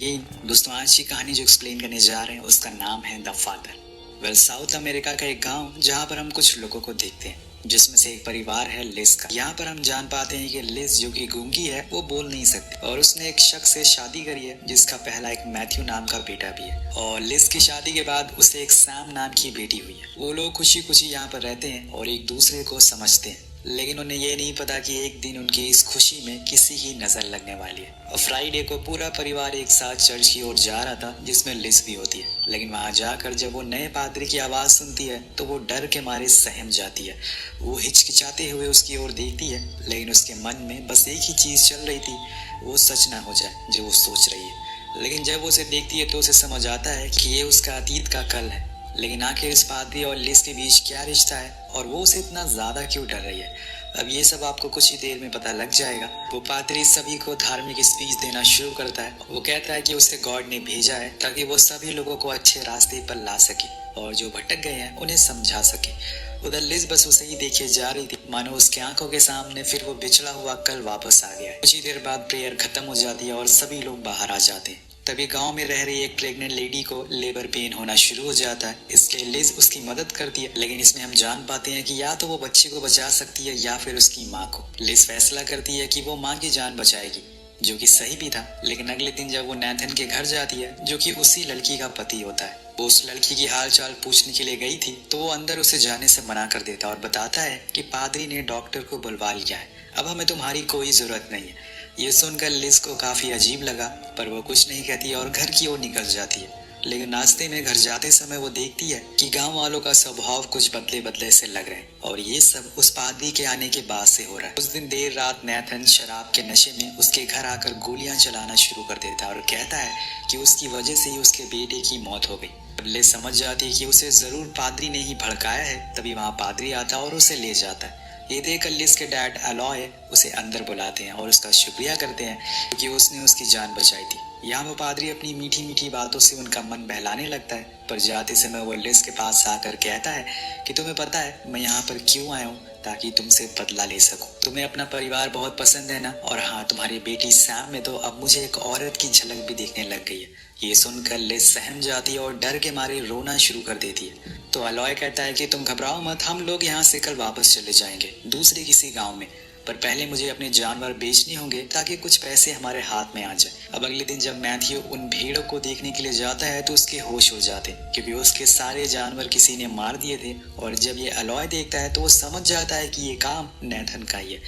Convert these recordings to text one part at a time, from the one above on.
ये दोस्तों आज की कहानी जो एक्सप्लेन करने जा रहे हैं उसका नाम है द फादर। साउथ अमेरिका का एक गांव जहां पर हम कुछ लोगों को देखते हैं जिसमें से एक परिवार है लिज का। यहाँ पर हम जान पाते हैं कि लिज जो कि गूंगी है वो बोल नहीं सकती और उसने एक शख्स से शादी करी है जिसका पहला एक मैथ्यू नाम का बेटा भी है और लिज की शादी के बाद उसे एक सैम नाम की बेटी हुई है। वो लोग खुशी खुशी यहाँ पर रहते हैं और एक दूसरे को समझते हैं, लेकिन उन्हें ये नहीं पता कि एक दिन उनकी इस खुशी में किसी की नजर लगने वाली है। और फ्राइडे को पूरा परिवार एक साथ चर्च की ओर जा रहा था जिसमें लिज भी होती है, लेकिन वहां जाकर जब वो नए पादरी की आवाज सुनती है तो वो डर के मारे सहम जाती है। वो हिचकिचाते हुए उसकी ओर देखती है, लेकिन उसके मन में बस एक ही चीज चल रही थी, वो सच ना हो जाए जो वो सोच रही है। लेकिन जब वो उसे देखती है तो उसे समझ आता है कि ये उसका अतीत का कल है। लेकिन आखिर इस पादरी और लिज के बीच क्या रिश्ता है और वो उसे इतना ज्यादा क्यों डर रही है, अब ये सब आपको कुछ ही देर में पता लग जाएगा। वो पादरी सभी को धार्मिक स्पीच देना शुरू करता है। वो कहता है कि उसे गॉड ने भेजा है ताकि वो सभी लोगों को अच्छे रास्ते पर ला सके और जो भटक गए हैं उन्हें समझा सके। उधर लिज बस उसे ही देखे जा रही थी, मानो उसकी आंखों के सामने फिर वो बिछड़ा हुआ कल वापस आ गया है। कुछ ही देर बाद प्रेयर खत्म हो जाती है और सभी लोग बाहर आ जाते हैं। तभी गांव में रह रही एक प्रेग्नेंट लेडी को लेबर पेन होना शुरू हो जाता है, इसलिए लिज उसकी मदद करती है। लेकिन इसमें हम जान पाते हैं कि या तो वो बच्चे को बचा सकती है या फिर उसकी माँ को। लिज फैसला करती है कि वो माँ की जान बचाएगी, जो कि सही भी था। लेकिन अगले दिन जब वो नैथन के घर जाती है जो कि उसी लड़की का पति होता है, वो उस लड़की की हाल चाल पूछने के लिए गई थी तो वो अंदर उसे जाने से मना कर देता और बताता है कि पादरी ने डॉक्टर को बुलवा लिया है, अब हमें तुम्हारी कोई जरूरत नहीं है। ये सुनकर लिज को काफी अजीब लगा, पर वो कुछ नहीं कहती और घर की ओर निकल जाती है। लेकिन नाश्ते में घर जाते समय वो देखती है कि गांव वालों का स्वभाव कुछ बदले बदले से लग रहे हैं और ये सब उस पादरी के आने के बाद से हो रहा है। उस दिन देर रात नैथन शराब के नशे में उसके घर आकर गोलियां चलाना शुरू कर देता है और कहता है कि उसकी वजह से ही उसके बेटे की मौत हो गई। लिज समझ जाती है कि उसे जरूर पादरी ने ही भड़काया है। तभी वहां पादरी आता और उसे ले जाता है। ये देखकर लिज के डैड अलॉय उसे अंदर बुलाते हैं और उसका शुक्रिया करते हैं क्योंकि उसने उसकी जान बचाई थी। यहाँ वो पादरी अपनी मीठी मीठी बातों से उनका मन बहलाने लगता है, पर जाते समय वो लिज के पास आकर कहता है कि तुम्हें पता है मैं यहाँ पर क्यों आया हूँ, ताकि तुमसे बदला ले सकूं। तुम्हें अपना परिवार बहुत पसंद है ना, और हाँ तुम्हारी बेटी सैम में तो अब मुझे एक औरत की झलक भी देखने लग गई है। ये सुनकर लिज सहम जाती है और डर के मारे रोना शुरू कर देती है। तो अलॉय कहता है कि तुम घबराओ मत, हम लोग यहाँ से कल वापस चले जाएंगे दूसरे किसी गांव में, पर पहले मुझे अपने जानवर बेचने होंगे ताकि कुछ पैसे हमारे हाथ में आ जाए। अब अगले दिन जब मैथ्यू उन भेड़ों को देखने के लिए जाता है तो उसके होश हो जाते क्योंकि उसके सारे जानवर किसी ने मार दिए थे। और जब ये अलॉय देखता है तो वो समझ जाता है कि ये काम नैथन का ही है,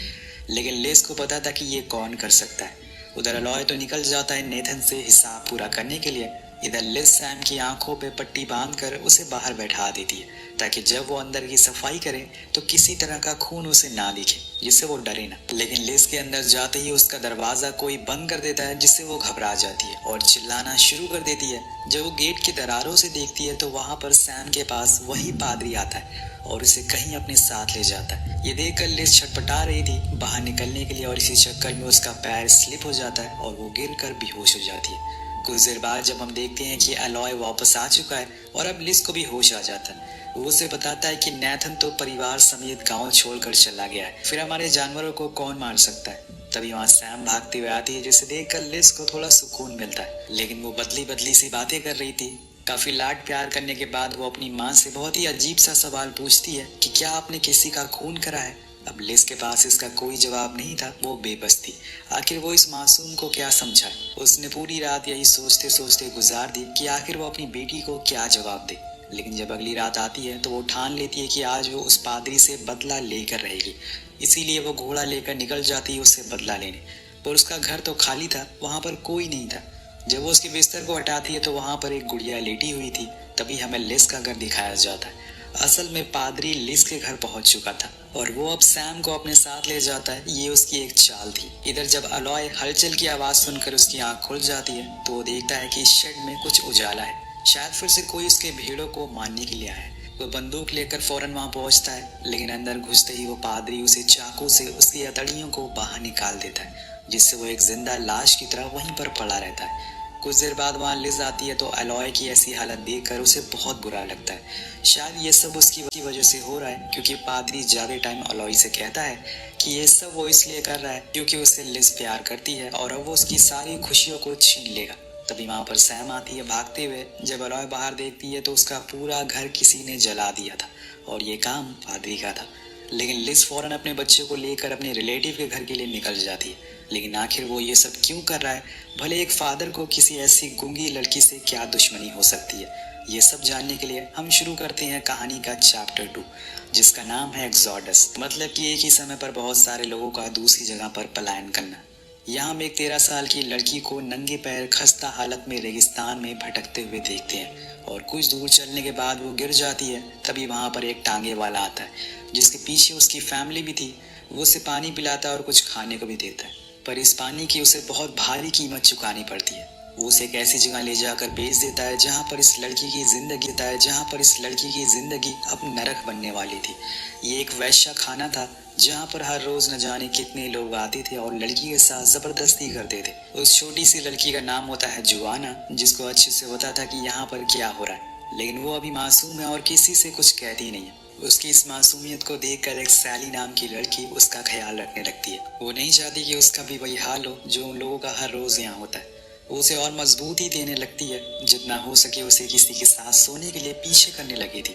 लेकिन लिज को पता था कि ये कौन कर सकता है। उधर अलॉय तो निकल जाता है नैथन से हिसाब पूरा करने के लिए। इधर लिज सैम की आंखों पे पट्टी बांधकर उसे बाहर बैठा देती है ताकि जब वो अंदर की सफाई करे तो किसी तरह का खून उसे ना दिखे, जिससे वो डरे ना। लेकिन लिज के अंदर जाते ही उसका दरवाजा कोई बंद कर देता है, जिससे वो घबरा जाती है और चिल्लाना शुरू कर देती है। जब वो गेट की दरारों से देखती है तो वहां पर सैम के पास वही पादरी आता है और उसे कहीं अपने साथ ले जाता है। ये देखकर लिज छटपटा रही थी बाहर निकलने के लिए और इसी चक्कर में उसका पैर स्लिप हो जाता है और वो गिरकर बेहोश हो जाती है। कुछ देर बाद जब हम देखते हैं कि अलॉय वापस आ चुका है और अब लिज को भी होश आ जाता है, वो उसे बताता है कि नैथन तो परिवार समेत गांव छोड़कर चला गया है, फिर हमारे जानवरों को कौन मार सकता है। तभी वहां सैम भागते हुए आती है, जिसे देखकर लिज को थोड़ा सुकून मिलता है। लेकिन वो बदली बदली सी बातें कर रही थी। काफी लाड प्यार करने के बाद वो अपनी माँ से बहुत ही अजीब सा सवाल पूछती है कि क्या आपने किसी का खून करा है। अब लिज के पास इसका कोई जवाब नहीं था, वो बेबस थी। आखिर वो इस मासूम को क्या समझाए। उसने पूरी रात यही सोचते सोचते गुजार दी कि आखिर वो अपनी बेटी को क्या जवाब दे। लेकिन जब अगली रात आती है तो वो ठान लेती है कि आज वो उस पादरी से बदला लेकर रहेगी। इसीलिए वो घोड़ा लेकर निकल जाती है उससे बदला लेने। पर उसका घर तो खाली था, वहां पर कोई नहीं था। जब वो उसके बिस्तर को हटाती है तो वहां पर एक गुड़िया लेटी हुई थी। तभी हमें लिज का घर दिखाया जाता है। असल में पादरी लिज के घर पहुंच चुका था और वो अब सैम को अपने साथ ले जाता है। ये उसकी एक चाल थी। इधर जब अलॉय हलचल की आवाज सुनकर उसकी आंख खुल जाती है तो वो देखता है कि शेड में कुछ उजाला है, शायद फिर से कोई उसके भेड़ों को मारने के लिए आया है। वो बंदूक लेकर फौरन वहां पहुंचता है, लेकिन अंदर घुसते ही वो पादरी उसे चाकू से उसकी हथेलियों को बाहर निकाल देता है, जिससे वो एक जिंदा लाश की तरह वहीं पर पड़ा रहता है। कुछ देर बाद वहां लिज आती है तो अलॉय की ऐसी हालत देखकर उसे बहुत बुरा लगता है। शायद ये सब उसकी वजह से हो रहा है क्योंकि पादरी ज्यादा टाइम अलॉय से कहता है कि ये सब वो इसलिए कर रहा है क्योंकि उससे लिज प्यार करती है और अब वो उसकी सारी खुशियों को छीन लेगा। तभी वहां पर सैम आती है भागते हुए। जब अलॉय बाहर देखती है तो उसका पूरा घर किसी ने जला दिया था और ये काम पादरी का था। लेकिन लिज फौरन अपने बच्चे को लेकर अपने रिलेटिव के घर के लिए निकल जाती है। लेकिन आखिर वो ये सब क्यों कर रहा है? भले एक फादर को किसी ऐसी गूंगी लड़की से क्या दुश्मनी हो सकती है? ये सब जानने के लिए हम शुरू करते हैं कहानी का चैप्टर 2, जिसका नाम है एक्सोडस। मतलब कि एक ही समय पर बहुत सारे लोगों का दूसरी जगह पर पलायन करना। यहाँ हम एक 13 साल की लड़की को नंगे पैर खस्ता हालत में रेगिस्तान में भटकते हुए देखते हैं और कुछ दूर चलने के बाद वो गिर जाती है। तभी वहाँ पर एक टांगे वाला आता है जिसके पीछे उसकी फैमिली भी थी। वो उसे पानी पिलाता है और कुछ खाने को भी देता है, पर इस पानी की उसे बहुत भारी कीमत चुकानी पड़ती है। वो उसे एक ऐसी जगह ले जाकर बेच देता है जहाँ पर इस लड़की की जिंदगी अब नरक बनने वाली थी। ये एक वैश्या खाना था जहाँ पर हर रोज न जाने कितने लोग आते थे और लड़की के साथ जबरदस्ती करते थे। उस छोटी सी लड़की का नाम होता है जुआना, जिसको अच्छे से होता था कि यहाँ पर क्या हो रहा है, लेकिन वो अभी मासूम है और किसी से कुछ कहती नहीं है। उसकी इस मासूमियत को देखकर एक सैली नाम की लड़की उसका ख्याल रखने लगती है। वो नहीं चाहती कि उसका भी वही हाल हो जो उन लोगों का हर रोज यहाँ होता है। वो उसे और मजबूती देने लगती है, जितना हो सके उसे किसी के साथ सोने के लिए पीछे करने लगी थी।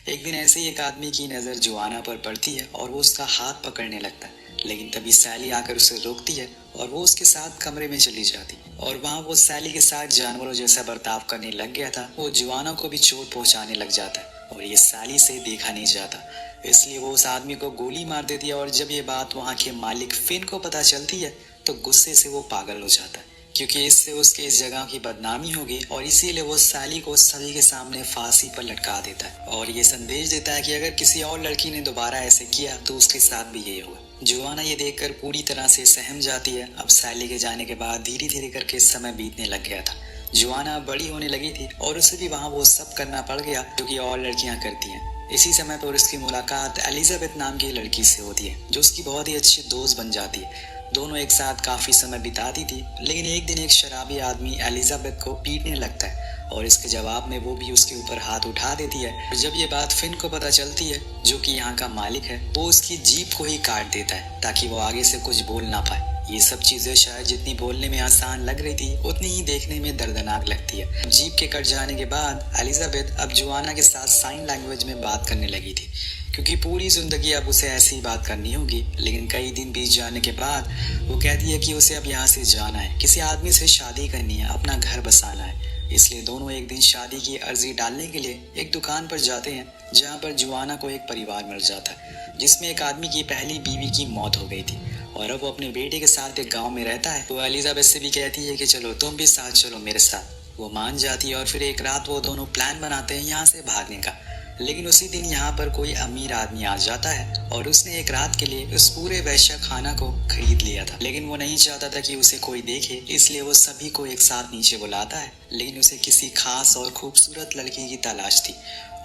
एक दिन ऐसे ही एक आदमी की नज़र जुआना पर पड़ती है और वो उसका हाथ पकड़ने लगता है, लेकिन तभी सैली आकर उसे रोकती है और वो उसके साथ कमरे में चली जाती और वहाँ वो सैली के साथ जानवरों जैसा बर्ताव करने लग गया था। वो जुआना को भी चोट पहुँचाने लग जाता है और ये सैली से देखा नहीं जाता, इसलिए वो उस आदमी को गोली मार देती है। और जब ये बात वहाँ के मालिक फिन को पता चलती है तो गुस्से से वो पागल हो जाता है, क्योंकि इससे उसके इस जगह की बदनामी होगी और इसीलिए वो सैली को सभी के सामने फांसी पर लटका देता है और ये संदेश देता है कि अगर किसी और लड़की ने दोबारा ऐसे किया तो उसके साथ भी यही होगा। जुआना ये देखकर पूरी तरह से सहम जाती है। अब सैली के जाने के बाद धीरे धीरे करके समय बीतने लग गया था। जुआना बड़ी होने लगी थी और उसे भी वहाँ वो सब करना पड़ गया जो कि और लड़कियां करती हैं। इसी समय पर उसकी मुलाकात एलिजाबेथ नाम की लड़की से होती है, जो उसकी बहुत ही अच्छी दोस्त बन जाती है। दोनों एक साथ काफी समय बिताती थी, लेकिन एक दिन एक शराबी आदमी एलिजाबेथ को पीटने लगता है और इसके जवाब में वो भी उसके ऊपर हाथ उठा देती है। जब ये बात फिन को पता चलती है, जो कि यहाँ का मालिक है, वो उसकी जीभ को ही काट देता है ताकि वो आगे से कुछ बोल ना पाए। ये सब चीजें शायद जितनी बोलने में आसान लग रही थी उतनी ही देखने में दर्दनाक लगती है। जीभ के कट जाने के बाद एलिजाबेथ अब जुआना के साथ साइन लैंग्वेज में बात करने लगी थी, क्योंकि पूरी जिंदगी अब उसे ऐसी ही बात करनी होगी। लेकिन कई दिन बीत जाने के बाद वो कहती है कि उसे अब यहाँ से जाना है, किसी आदमी से शादी करनी है, अपना घर बसाना है। इसलिए दोनों एक दिन शादी की अर्जी डालने के लिए एक दुकान पर जाते हैं, जहाँ पर जुआना को एक परिवार मिल जाता है जिसमें एक आदमी की पहली बीवी की मौत हो गई थी और अब वो अपने बेटे के साथ एक गांव में रहता है। तो एलिजाबेथ से भी कहती है कि चलो तुम भी साथ चलो मेरे साथ। वो मान जाती है और फिर एक रात वो दोनों प्लान बनाते हैं यहाँ से भागने का। लेकिन उसी दिन यहाँ पर कोई अमीर आदमी आ जाता है और उसने एक रात के लिए उस पूरे वैश्या खाना को खरीद लिया था। लेकिन वो नहीं चाहता था कि उसे कोई देखे, इसलिए वो सभी को एक साथ नीचे बुलाता है। लेकिन उसे किसी खास और खूबसूरत लड़की की तलाश थी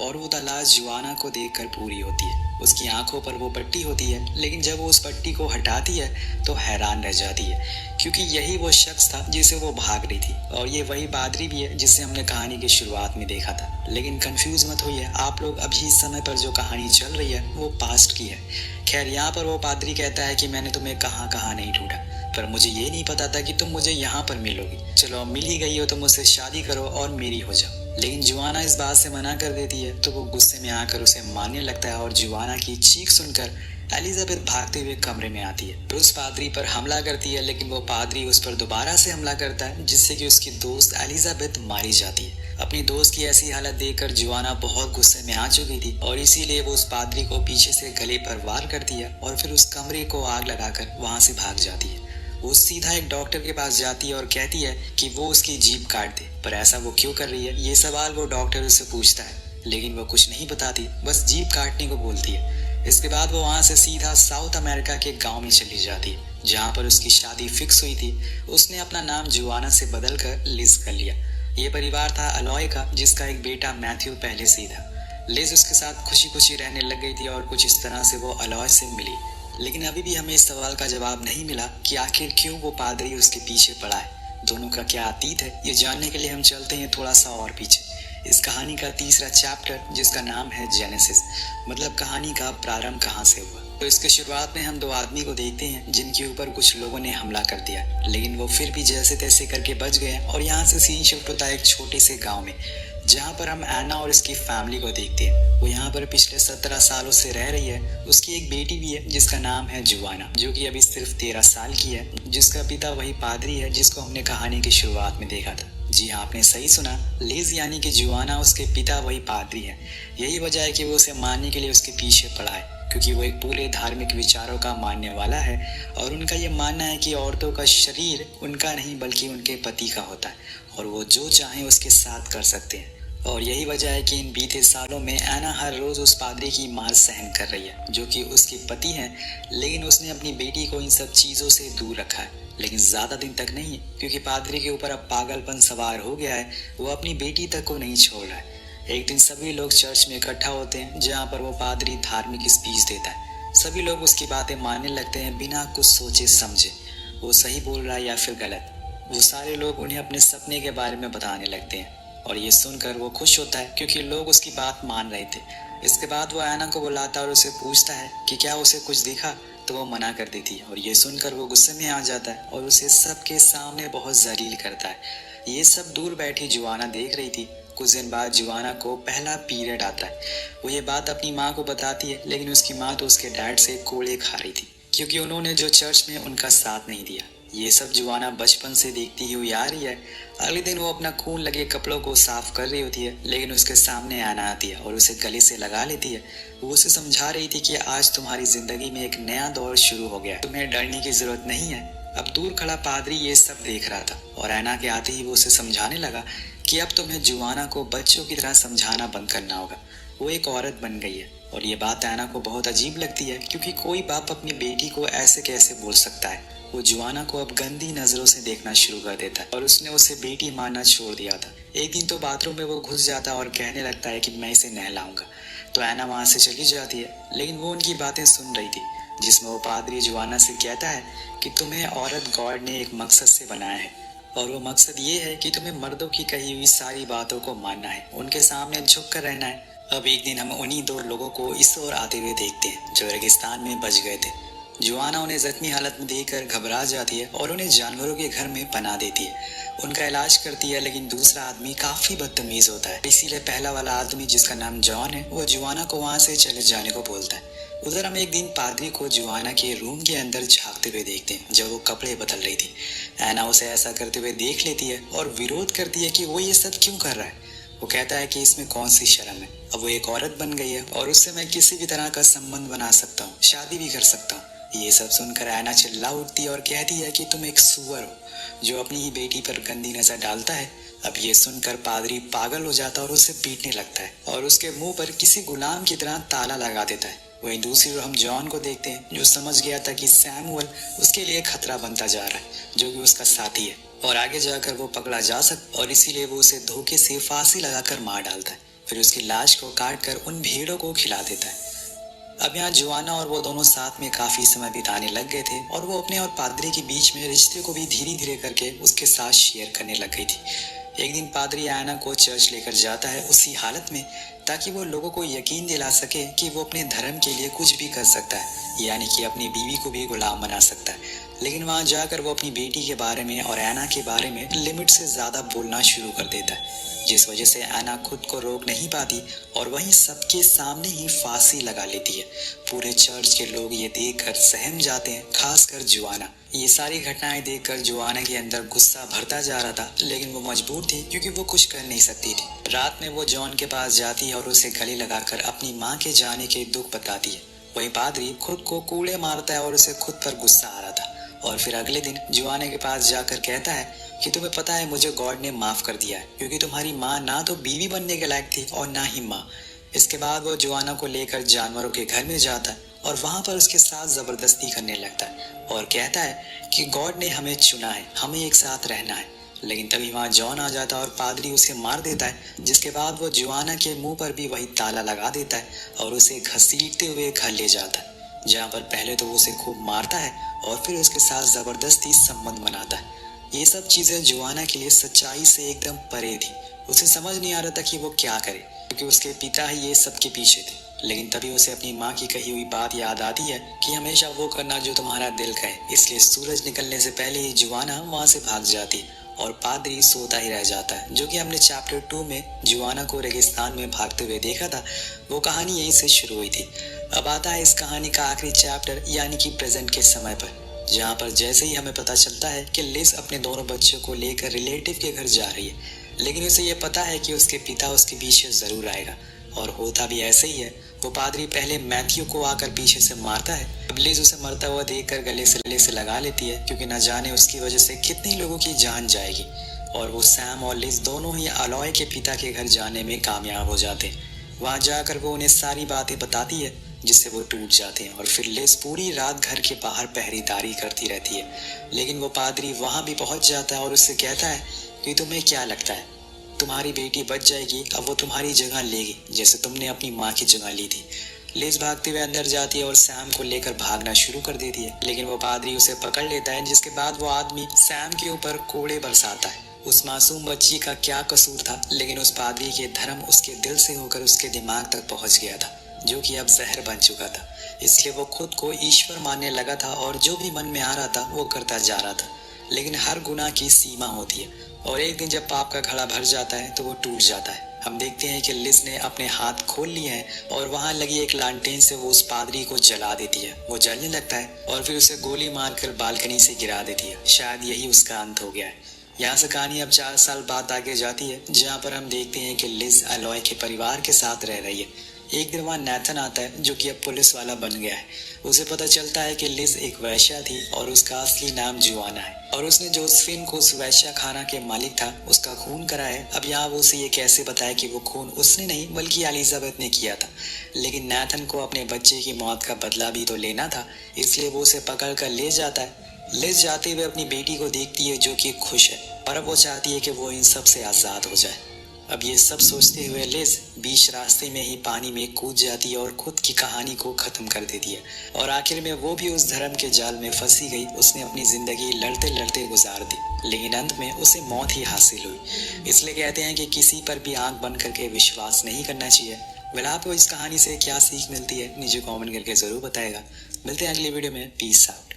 और वो तलाश जुआना को देखकर पूरी होती है। उसकी आंखों पर वो पट्टी होती है, लेकिन जब वो उस पट्टी को हटाती है तो हैरान रह जाती है, क्योंकि यही वो शख्स था जिसे वो भाग रही थी और ये वही पादरी भी है जिसे हमने कहानी की शुरुआत में देखा था। लेकिन कंफ्यूज मत होइए आप लोग, अभी इस समय पर जो कहानी चल रही है वो पास्ट की है। खैर यहाँ पर वो पादरी कहता है कि मैंने तुम्हें कहाँ नहीं ढूंढा, पर मुझे ये नहीं पता था कि तुम मुझे यहाँ पर मिलोगी। चलो मिल ही गई हो तो मुझसे शादी करो और मेरी हो जाओ। लेकिन जुआना इस बात से मना कर देती है, तो वो गुस्से में आकर उसे मारने लगता है और जुआना की चीख सुनकर एलिजाबेथ भागते हुए कमरे में आती है, उस पादरी पर हमला करती है। लेकिन वो पादरी उस पर दोबारा से हमला करता है, जिससे कि उसकी दोस्त एलिजाबेथ मारी जाती है। अपनी दोस्त की ऐसी हालत देखकर जुआना बहुत गुस्से में आ चुकी थी और इसीलिए वो उस पादरी को पीछे से गले पर वार करती है और फिर उस कमरे को आग लगाकर वहां से भाग जाती है। वो सीधा एक डॉक्टर के पास जाती है और कहती है कि वो उसकी जीभ काट दे, पर ऐसा वो क्यों कर रही है ये सवाल वो डॉक्टर उससे पूछता है, लेकिन वो कुछ नहीं बताती, बस जीभ काटने को बोलती है। इसके बाद वो वहां से सीधा साउथ अमेरिका के गांव में चली जाती है, जहां पर उसकी शादी फिक्स हुई थी। उसने अपना नाम जुआना से बदलकर लिज कर लिया। ये परिवार था अलॉय का, जिसका एक बेटा मैथ्यू पहले से ही था। लिज उसके साथ खुशी खुशी रहने लग गई थी और कुछ इस तरह से वो अलॉय से मिली। लेकिन अभी भी हमें इस सवाल का जवाब नहीं मिला कि आखिर क्यों वो पादरी उसके पीछे पड़ा है। दोनों का क्या अतीत है, ये जानने के लिए हम चलते हैं थोड़ा सा और पीछे। इस कहानी का तीसरा चैप्टर, जिसका नाम है जेनेसिस, मतलब कहानी का प्रारंभ कहाँ से हुआ। तो इसके शुरुआत में हम दो आदमी को देखते हैं जिनके ऊपर कुछ लोगों ने हमला कर दिया, लेकिन वो फिर भी जैसे तैसे करके बच गए और यहाँ से सीन शिफ्ट होता है एक छोटे से गांव में, जहाँ पर हम एना और इसकी फैमिली को देखते हैं। वो यहाँ पर पिछले 17 सालों से रह रही है। उसकी एक बेटी भी है जिसका नाम है जुआना, जो कि अभी सिर्फ 13 साल की है, जिसका पिता वही पादरी है जिसको हमने कहानी की शुरुआत में देखा था। जी हाँ, आपने सही सुना, लिज यानी कि जुआना उसके पिता वही पादरी है। यही वजह है कि वो उसे मारने के लिए उसके पीछे पड़ा है, क्योंकि वो एक पूरे धार्मिक विचारों का मानने वाला है और उनका ये मानना है कि औरतों का शरीर उनका नहीं बल्कि उनके पति का होता है और वो जो चाहें उसके साथ कर सकते हैं। और यही वजह है कि इन बीते सालों में एना हर रोज उस पादरी की मार सहन कर रही है, जो कि उसके पति हैं, लेकिन उसने अपनी बेटी को इन सब चीजों से दूर रखा है। लेकिन ज्यादा दिन तक नहीं, क्योंकि पादरी के ऊपर अब पागलपन सवार हो गया है। वो अपनी बेटी तक को नहीं छोड़ रहा है। एक दिन सभी लोग चर्च में इकट्ठा होते हैं, जहाँ पर वो पादरी धार्मिक स्पीच देता है। सभी लोग उसकी बातें मानने लगते हैं बिना कुछ सोचे समझे वो सही बोल रहा है या फिर गलत। वो सारे लोग उन्हें अपने सपने के बारे में बताने लगते हैं और ये सुनकर वो खुश होता है, क्योंकि लोग उसकी बात मान रहे थे। इसके बाद वो एना को बुलाता है और उसे पूछता है कि क्या उसे कुछ दिखा, तो वो मना कर देती है और ये सुनकर वो गुस्से में आ जाता है और उसे सबके सामने बहुत जलील करता है। ये सब दूर बैठी जुआना देख रही थी। कुछ दिन बाद जुआना को पहला पीरियड आता है। वो ये बात अपनी माँ को बताती है, लेकिन उसकी माँ तो उसके डैड से कोड़े खा रही थी, क्योंकि उन्होंने जो चर्च में उनका साथ नहीं दिया। ये सब जुआना बचपन से देखती हुई आ रही है। अगले दिन वो अपना खून लगे कपड़ों को साफ कर रही होती है, लेकिन उसके सामने आना आती है और उसे गले से लगा लेती है। वो उसे समझा रही थी कि आज तुम्हारी जिंदगी में एक नया दौर शुरू हो गया है, तुम्हें डरने की जरूरत नहीं है। अब दूर खड़ा पादरी ये सब देख रहा था और एना के आते ही वो उसे समझाने लगा कि अब तुम्हें जुआना को बच्चों की तरह समझाना बंद करना होगा। वो एक औरत बन गई है। और ये बात एना को बहुत अजीब लगती है, क्योंकि कोई बाप अपनी बेटी को ऐसे कैसे बोल सकता है। वो जुआना को अब गंदी नजरों से देखना शुरू कर देता है और उसने उसे बेटी मानना छोड़ दिया था। एक दिन तो बाथरूम में वो घुस जाता और कहने लगता है कि मैं इसे नहलाऊंगा। तो एना वहां से चली जाती है, लेकिन वो उनकी बातें सुन रही थी, जिसमें वो पादरी जुआना से कहता है कि तुम्हें औरत गॉड ने एक मकसद से बनाया है और वो मकसद ये है कि तुम्हें मर्दों की कही हुई सारी बातों को मानना है, उनके सामने झुक कर रहना है। अब एक दिन हम उन्हीं दो लोगों को इस ओर आते हुए देखते हैं जो रेगिस्तान में बच गए थे। जुआना उन्हें जख्मी हालत में देखकर घबरा जाती है और उन्हें जानवरों के घर में पनाह देती है। उनका इलाज करती है, लेकिन दूसरा आदमी काफी बदतमीज होता है। इसीलिए पहला वाला आदमी, जिसका नाम जॉन है, वो जुआना को वहां से चले जाने को बोलता है। उधर हम एक दिन पादरी को जुआना के रूम के अंदर झांकते हुए देखते हैं जब वो कपड़े बदल रही थी। एना उसे ऐसा करते हुए देख लेती है और विरोध करती है कि वो ये सब क्यों कर रहा है। वो कहता है कि इसमें कौन सी शर्म है, अब वो एक औरत बन गई है और उससे मैं किसी भी तरह का संबंध बना सकता हूँ, शादी भी कर सकता हूँ। ये सब सुनकर एना चिल्ला उठती है और कहती है कि तुम एक सुअर हो जो अपनी ही बेटी पर गंदी नजर डालता है। अब ये सुनकर पादरी पागल हो जाता है और उसे पीटने लगता है और उसके मुंह पर किसी गुलाम की तरह ताला लगा देता है। वहीं दूसरी ओर हम जॉन को देखते हैं, जो समझ गया था कि सैमुअल उसके लिए खतरा बनता जा रहा है, जो कि उसका साथी है और आगे जाकर वो पकड़ा जा सकता, और इसीलिए वो उसे धोखे से फांसी लगाकर मार डालता है। फिर उसकी लाश को काट कर उन भेड़ों को खिला देता है। अब यहाँ जुआना और वो दोनों साथ में काफी समय बिताने लग गए थे और वो अपने और पादरी के बीच में रिश्ते को भी धीरे धीरे करके उसके साथ शेयर करने लग गई थी। एक दिन पादरी एना को चर्च लेकर जाता है उसी हालत में, ताकि वो लोगों को यकीन दिला सके कि वो अपने धर्म के लिए कुछ भी कर सकता है, यानी कि अपनी बीवी को भी गुलाम बना सकता है। लेकिन वहां जाकर वो अपनी बेटी के बारे में और एना के बारे में लिमिट से ज्यादा बोलना शुरू कर देता है, जिस वजह से एना खुद को रोक नहीं पाती और वहीं सबके सामने ही फांसी लगा लेती है। पूरे चर्च के लोग ये देखकर सहम जाते हैं, खासकर जुआना। ये सारी घटनाएं देखकर जुआना के अंदर गुस्सा भरता जा रहा था, लेकिन वो मजबूर थी क्योंकि वो कुछ कर नहीं सकती थी। रात में वो जॉन के पास जाती है और उसे गले लगाकर अपनी माँ के जाने के दुख बताती है। वही पादरी खुद को कूड़े मारता है और उसे खुद पर गुस्सा आ रहा था। और फिर अगले दिन जुआना के पास जाकर कहता है कि तुम्हें पता है मुझे गॉड ने माफ कर दिया है, क्योंकि तुम्हारी माँ ना तो बीवी बनने के लायक थी और ना ही माँ। इसके बाद वो जुआना को लेकर जानवरों के घर में जाता है और वहां पर उसके साथ जबरदस्ती करने लगता है और कहता है कि गॉड ने हमें चुना है, हमें एक साथ रहना है। लेकिन तभी वहां जॉन आ जाता है और पादरी उसे मार देता है, जिसके बाद वो जुआना के मुंह पर भी वही ताला लगा देता है और उसे घसीटते हुए घर ले जाता है, जहाँ पर पहले तो वो उसे खूब मारता है और फिर उसके साथ जबरदस्ती संबंध बनाता है। ये सब चीजें जुआना के लिए सच्चाई से एकदम परे थी। उसे समझ नहीं आ रहा था कि वो क्या करे, क्योंकि उसके पिता ही ये सब के पीछे थे। लेकिन तभी उसे अपनी माँ की कही हुई बात याद आती है कि हमेशा वो करना जो तुम्हारा दिल कहे। इसलिए सूरज निकलने से पहले ही जुआना वहाँ से भाग जाती और पादरी सोता ही रह जाता है। जो कि हमने चैप्टर 2 में जुआना को रेगिस्तान में भागते हुए देखा था, वो कहानी यहीं से शुरू हुई थी। अब आता है इस कहानी का आखिरी चैप्टर, यानी कि प्रेजेंट के समय पर, जहाँ पर जैसे ही हमें पता चलता है कि लिज अपने दोनों बच्चों को लेकर रिलेटिव के घर जा रही है, लेकिन उसे ये पता है कि उसके पिता उसके पीछे जरूर आएगा। और होता भी ऐसे ही है। वो पादरी पहले मैथ्यू को आकर पीछे से मारता है। अब लिज उसे मरता हुआ देखकर गले से लगा लेती है, क्योंकि न जाने उसकी वजह से कितने लोगों की जान जाएगी। और वो सैम और लिज दोनों ही अलॉय के पिता के घर जाने में कामयाब हो जाते हैं। वहां जाकर वो उन्हें सारी बातें बताती है, जिससे वो टूट जाते हैं। और फिर लिज पूरी रात घर के बाहर पहरेदारी करती रहती है। लेकिन वो पादरी वहां भी पहुंच जाता है और उससे कहता है कि तुम्हें क्या लगता है, तुम्हारी बेटी बच जाएगी, अब वो तुम्हारी जगह लेगी, जैसे तुमने अपनी माँ की जगह ली थी। लिज भागते हुए अंदर जाती है और सैम को लेकर भागना शुरू कर देती है, लेकिन वो पादरी उसे पकड़ लेता है, जिसके बाद वो आदमी सैम के ऊपर कोड़े बरसाता है। उस मासूम बच्ची का क्या कसूर था, लेकिन उस पादरी के धर्म उसके दिल से होकर उसके दिमाग तक पहुंच गया था, जो कि अब जहर बन चुका था। इसलिए वो खुद को ईश्वर मानने लगा था और जो भी मन में आ रहा था वो करता जा रहा था। लेकिन हर गुनाह की सीमा होती है, और एक दिन जब पाप का घड़ा भर जाता है तो वो टूट जाता है। हम देखते हैं कि लिज ने अपने हाथ खोल लिए हैं और वहां लगी एक लालटेन से वो उस पादरी को जला देती है। वो जलने लगता है और फिर उसे गोली मारकर बालकनी से गिरा देती है। शायद यही उसका अंत हो गया है। यहाँ से कहानी अब 4 साल बाद आगे जाती है, जहाँ पर हम देखते हैं कि लिज अलॉय के परिवार के साथ रह रही है। एक दिन वहाँ नैथन आता है, जो कि अब पुलिस वाला बन गया है। उसे पता चलता है कि लिज एक वैश्या थी और उसका असली नाम जुआना है, और उसने जोसेफिन को उस वैश्या खाना के मालिक था उसका खून करा है। अब यहाँ वो उसे ये कैसे बताए कि वो खून उसने नहीं बल्कि एलिजाबेथ ने किया था। लेकिन नैथन को अपने बच्चे की मौत का बदला भी तो लेना था, इसलिए वो उसे पकड़ कर ले जाता है। लिज जाते हुए अपनी बेटी को देखती है, जो कि खुश है, और अब वो चाहती है कि वो इन सब से आजाद हो जाए। अब ये सब सोचते हुए लिज बीच रास्ते में ही पानी में कूद जाती है और खुद की कहानी को खत्म कर देती है। और आखिर में वो भी उस धर्म के जाल में फंसी गई। उसने अपनी जिंदगी लड़ते लड़ते गुजार दी, लेकिन अंत में उसे मौत ही हासिल हुई। इसलिए कहते हैं कि किसी पर भी आंख बंद करके विश्वास नहीं करना चाहिए। वेल, आपको इस कहानी से क्या सीख मिलती है, मुझे कॉमेंट करके जरूर बताएगा। मिलते हैं अगली वीडियो में। Peace out.